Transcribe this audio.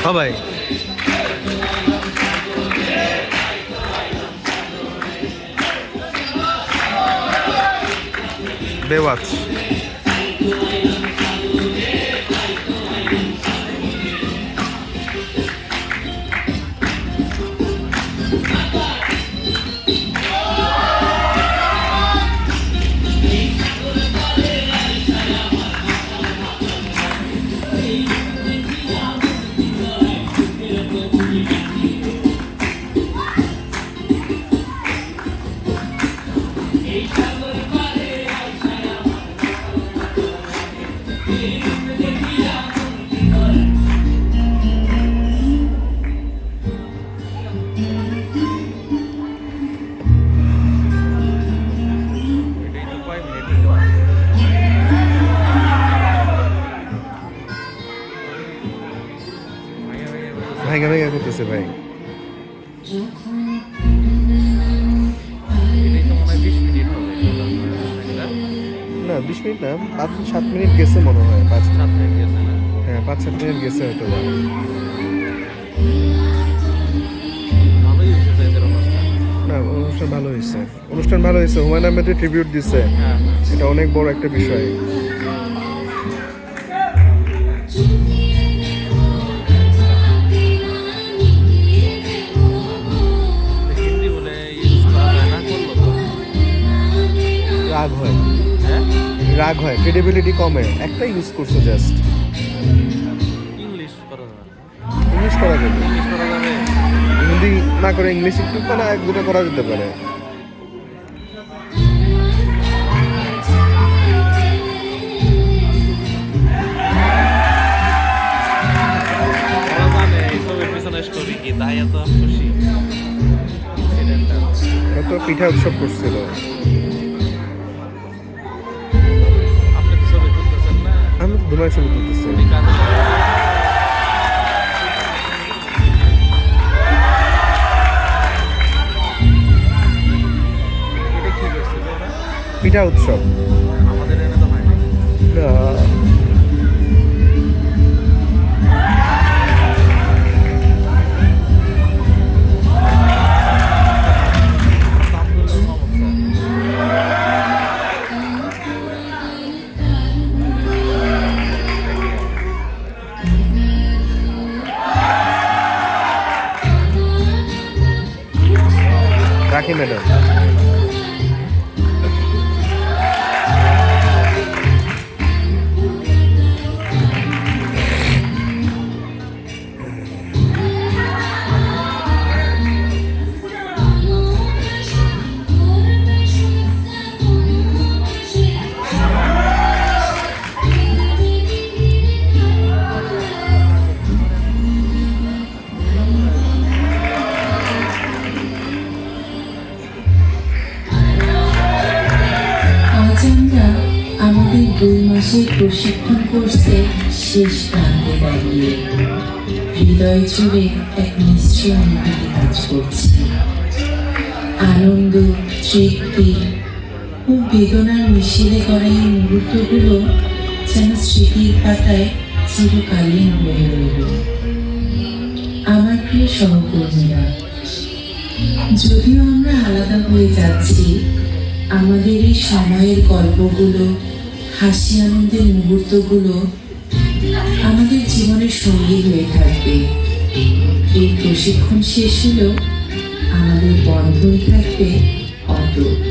হ্যাঁ ভাই বেওয়াচ ভাইগা ভাইগা করতেছে ভাই না 20 মিনিট না 5-7 মিনিট গেছে মনে হয় 5-7 মিনিট গেছে না হ্যাঁ 5-7 মিনিট গেছে হয়তো না অনুষ্ঠান ভালো হয়েছে হুমায়ুন আহমেদের ট্রিবিউট দিচ্ছে এটা অনেক বড় একটা বিষয় রাগ হয় ক্রেডিবিলিটি কমে একটা ইউজ করছে জাস্ট ইংলিশ করা যাবে হিন্দি না করে ইংলিশ একটু মানে এক দুটো করা যেতে পারে তো পিঠা উৎসব করছিল আমি তো দুমায় ছবি তুলতেছি পিঠা উৎসব আমাদের এনে তো হয় না রাখি ম্যাডাম আমাদের 2 মাসের প্রশিক্ষণ কোর্সে শেষ প্রান্তে দাঁড়িয়ে হৃদয় জুড়ে এক মিশ্র অনুভূতি কাজ করছে আনন্দ তৃপ্তি ও বেদনার মিছিলে করা এই মুহূর্তগুলো যেন স্মৃতির পাতায় চিরকালীন হয়ে রইল আমার প্রিয় সহকর্মীরা যদিও আমরা আলাদা হয়ে যাচ্ছি আমাদের এই সময়ের গল্পগুলো হাসি আনন্দের মুহূর্তগুলো আমাদের জীবনের সঙ্গী হয়ে থাকবে এই প্রশিক্ষণ শেষ হলেও আমাদের বন্ধন থাকবে অটুট